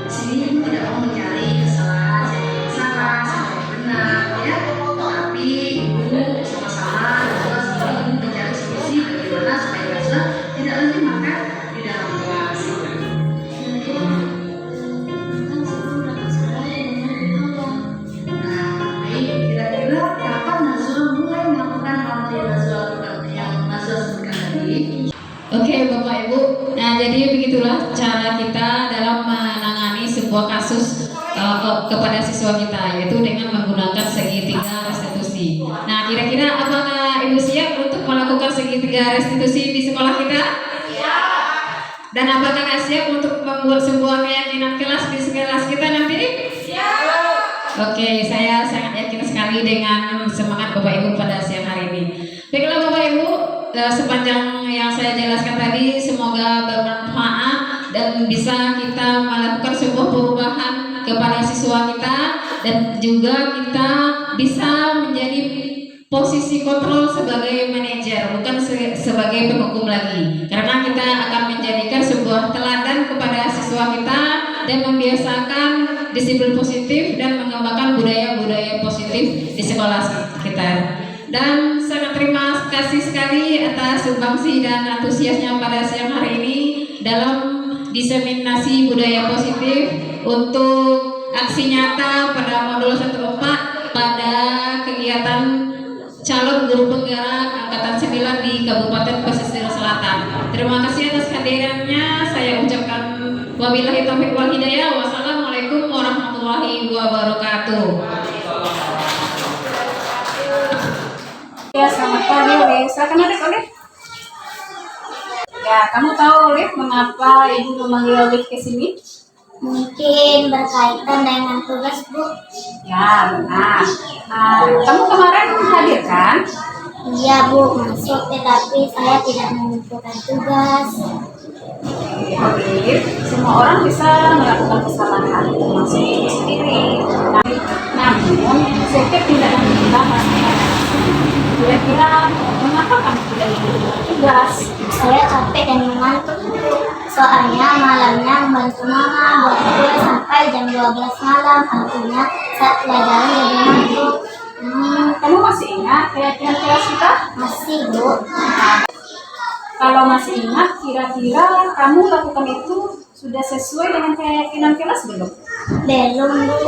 di sini ibu tidak mau mencari kesalahan siapa yang salah, siapa yang benar, ya. Tapi ibu sama-sama Nazwa sendiri mencari solusi bagaimana supaya Nazwa tidak lagi makan di dalam kelas. Nah, baik, kira-kira kapan Nazwa mulai melakukan hal yang Nazwa lakukan, yang Nazwa sebutkan tadi? Oke Bapak Ibu, nah jadi begitulah cara kita dalam menangani sebuah kasus kepada siswa kita, yaitu dengan menggunakan segitiga restitusi. Nah kira-kira apakah Ibu siap untuk melakukan segitiga restitusi di sekolah kita? Dan apakah siap untuk membuat sebuah keyakinan kelas di kelas kita nanti? Oke, saya sangat yakin sekali dengan semangat Bapak Ibu pada siang hari ini. Baiklah Bapak Ibu, sepanjang yang saya jelaskan tadi semoga bermanfaat dan bisa kita melakukan sebuah perubahan kepada siswa kita dan juga kita bisa menjadi posisi kontrol sebagai manajer, bukan sebagai penghukum lagi, karena kita akan menjadikan sebuah teladan kepada siswa kita dan membiasakan disiplin positif dan mengembangkan budaya-budaya positif di sekolah kita. Dan sangat terima kasih sekali atas sumbangsi dan antusiasnya pada siang hari ini dalam diseminasi budaya positif untuk aksi nyata pada modul 14 pada kegiatan calon guru penggerak angkatan 9 di Kabupaten Pesisir Selatan. Terima kasih atas kehadirannya. Saya ucapkan wabillahi taufiq wal hidayah. Wassalamualaikum warahmatullahi wabarakatuh. Ya, selamat pagi, Ude. Silakan adek. Ya, kamu tahu Liv mengapa ibu memanggil Liv ke sini? Mungkin berkaitan dengan tugas, Bu. Ya, benar. Kamu kemarin hadir kan? Iya, Bu, masuk, tetapi saya tidak mengumpulkan tugas. Liv, semua orang bisa melakukan kesalahan, termasuk ibu sendiri. Namun, setiap tindakan kita pasti ada. Kira-kira mengapa kamu tidak mengumpulkan tugas? Saya capek dan mengantuk, Bu. Soalnya malamnya membantu Mama buat kue sampai jam 12 malam. Artinya saat pelajaran jadi ngantuk. Kamu masih ingat keyakinan kelas kita? Masih, Bu. Kalau masih ingat, kira-kira kamu lakukan itu sudah sesuai dengan keyakinan kelas belum? Belum, Bu.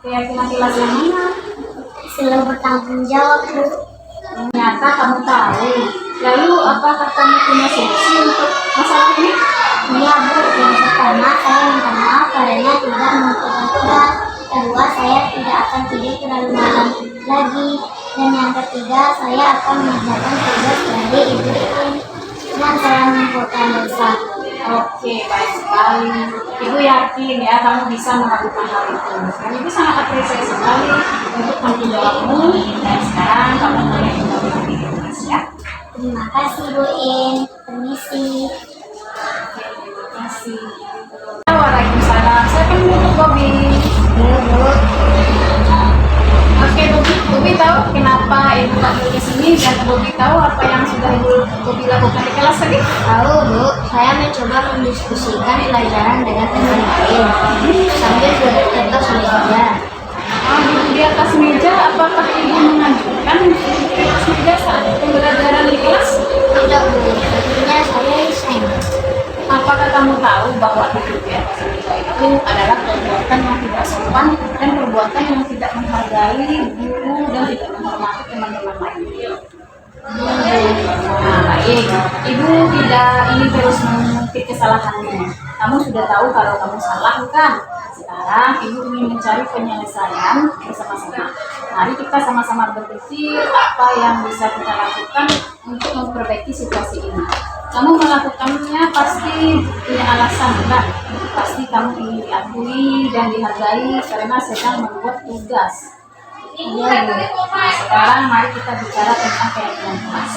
Keyakinan kelas yang mana? Selalu bertanggung jawab, Bu. Ternyata kamu tahu. Lalu apakah kamu punya solusi untuk masalah ini? Iya, Bu. Yang pertama, saya minta maaf karena tidak mengumpulkan tugas. Kedua, saya tidak akan tidur terlalu malam lagi. Dan yang ketiga, saya akan mengerjakan tugas dari Ibu Iin dan saya mengumpulkan dosa. Oke, baik sekali. Ibu yakin ya kamu bisa melakukan hal itu. Dan ibu sangat apresiasi sekali untuk tanggung jawabmu. Dan sekarang kamu boleh kembali ke kelas ya. Terima kasih, Bu Iin. Permisi. Oke, terima kasih. Waalaikumsalam. Saya akan menutup Bobby. Ya, Bu. Oke, Bobby tahu kenapa ibu panggil ke sini dan Bobby tahu apa yang sudah Bobby lakukan di kelas tadi? Tahu, Bu. Saya mencoba mendiskusikan pelajaran dengan teman lain sambil duduk di atas meja. Duduk di atas meja, apakah ibu mengajukan duduk di atas meja saat pembelajaran di kelas? Tidak, Bu. Akhirnya saya resign. Apakah kamu tahu bahwa duduk di atas meja itu adalah perbuatan yang tidak sopan dan perbuatan yang tidak menghargai guru dan tidak menghormati teman-teman lain? Nah, baik. Ibu tidak ingin terus mengungkit kesalahannya. Kamu sudah tahu kalau kamu salah, bukan? Sekarang ibu ingin mencari penyelesaian bersama-sama. Mari kita sama-sama berpikir apa yang bisa kita lakukan untuk memperbaiki situasi ini. Kamu melakukannya pasti punya alasan, kan? Pasti kamu ingin diakui dan dihargai karena sedang membuat tugas. Iya, Bu. Nah, sekarang mari kita bicara tentang keyakinan kelas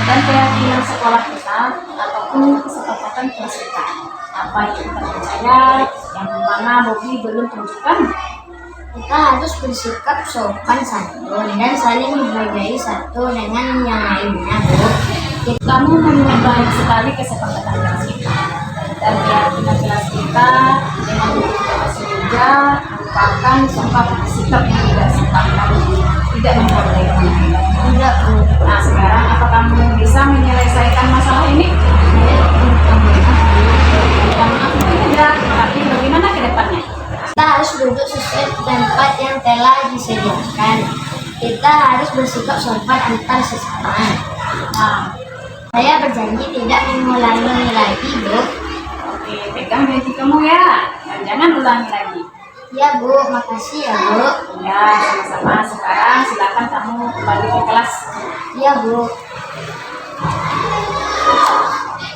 dan keyakinan sekolah kita ataupun kesepakatan kelas kita. Apa yang kita percaya, yang mana Bobby belum tunjukkan. Kita harus bersikap sopan santun dan saling menghargai satu dengan yang lainnya, Bu. Kamu menilai baik sekali kesepakatan kelas kita dan keyakinan kelas kita dengan duduk di atas meja merupakan sumpah sikap yang tidak sepakat, tidak menghargai orang lain. Tidak, Bu. Nah, sekarang apa kamu bisa menyelesaikan masalah ini? Maaf tidak, tapi bagaimana ke depannya? Kita harus duduk sesuai tempat yang telah disediakan. Kita harus bersikap sopan antar sesama. Nah, Saya berjanji tidak mengulangi lagi, Bu. oke, pegang janji kamu ya, dan jangan ulangi lagi. Ya, Bu. Makasih ya, Bu. Ya, sama-sama. Sekarang silakan kamu kembali ke kelas. Ya, Bu.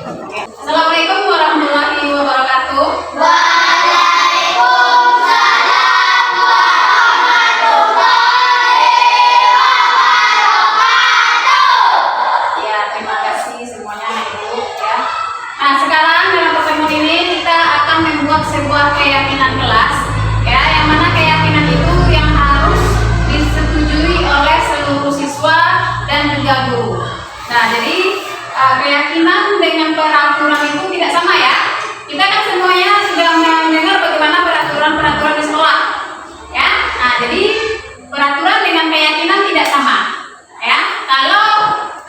Oke. Assalamualaikum warahmatullahi wabarakatuh. Ya, terima kasih semuanya Ibu ya. Nah, sekarang dalam pertemuan ini kita akan membuat sebuah keyakinan kelas ya, yang mana keyakinan itu yang harus disetujui oleh seluruh siswa dan juga guru. Nah, jadi keyakinan dengan peraturan itu tidak sama ya. Kita kan semuanya sudah mendengar bagaimana peraturan-peraturan di sekolah ya. Nah, jadi peraturan dengan keyakinan tidak sama ya. Kalau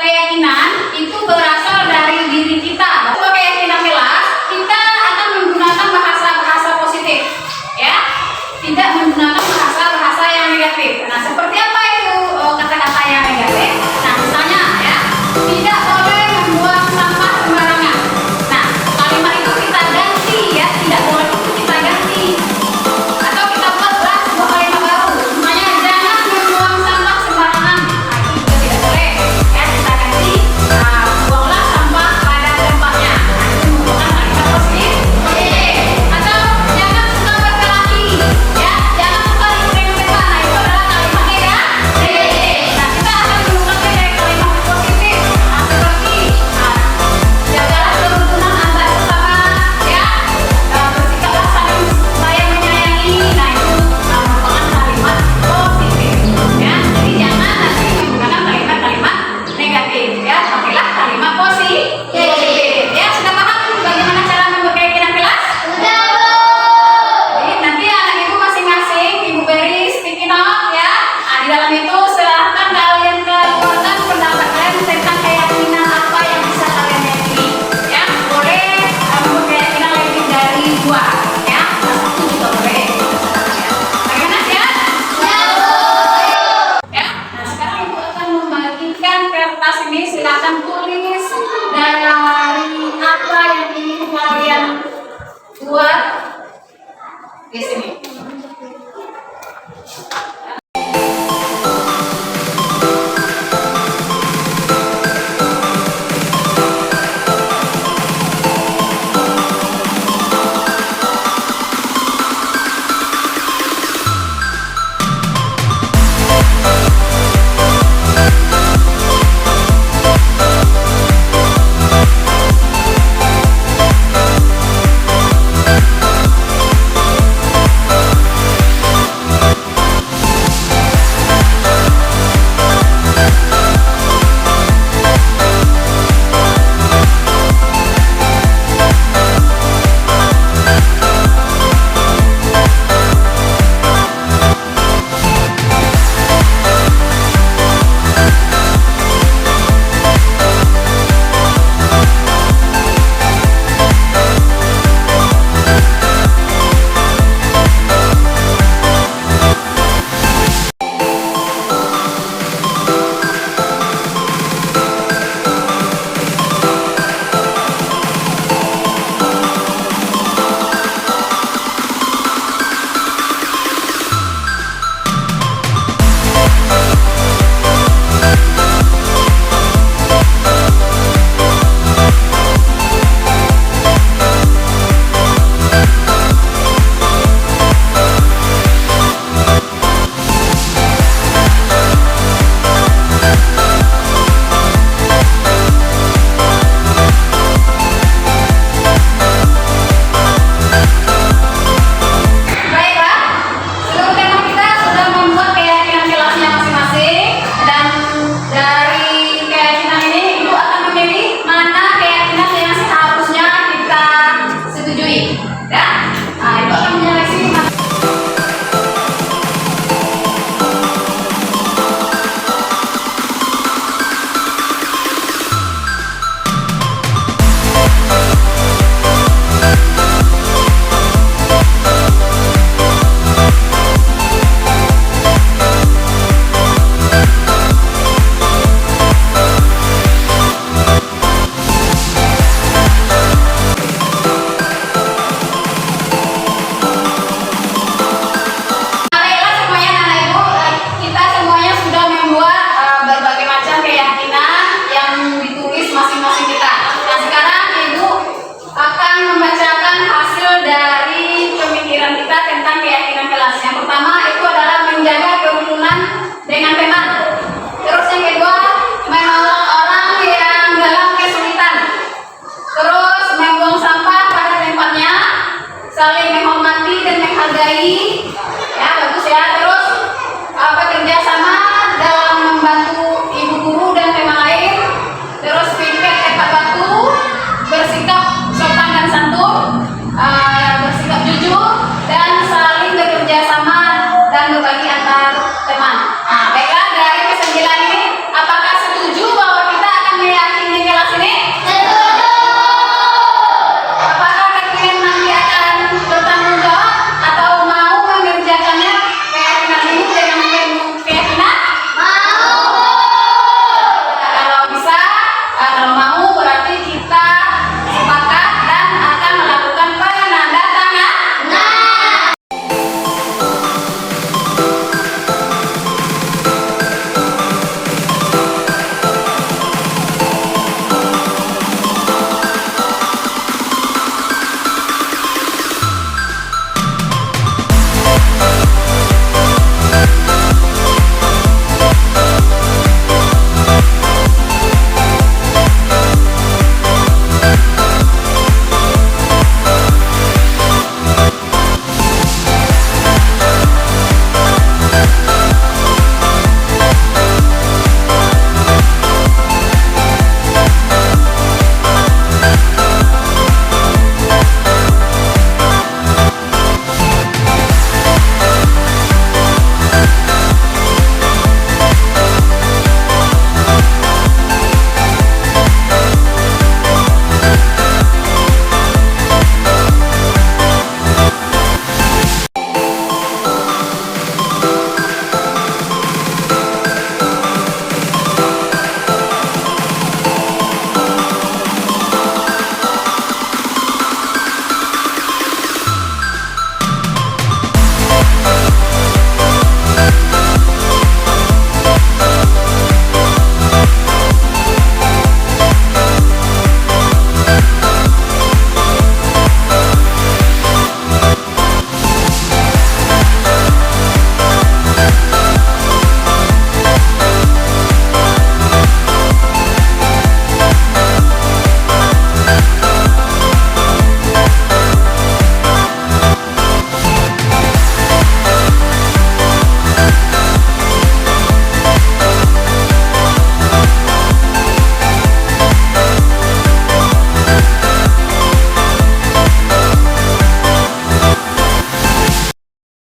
keyakinan itu berasal dari diri kita. Sebuah keyakinan kelas, kita akan menggunakan bahasa-bahasa positif ya. Tidak menggunakan bahasa-bahasa yang negatif. Nah, seperti apa itu kata-kata yang negatif? Nah, misalnya ya, tidak boleh membuang sampah sembarangan. Nah, kalimat itu kita ganti ya, tidak boleh itu kita ganti. positif. Ya, sudah paham bagaimana cara membuat keyakinan kelas? Nanti anak ibu masing-masing, ibu beri sticky note ya. Nah, di dalam itu silahkan kalian keluarkan pendapat kalian tentang keyakinan apa yang bisa kalian yakini. Ya, boleh membuat keyakinan lebih dari 2 ya. Satu juga boleh. Bagaimana ya? Ya. Nah, sekarang ibu akan membagikan kertas ini. Silakan tulis dari apa yang ingin kalian buat di sini. saling menghormati dan menghargai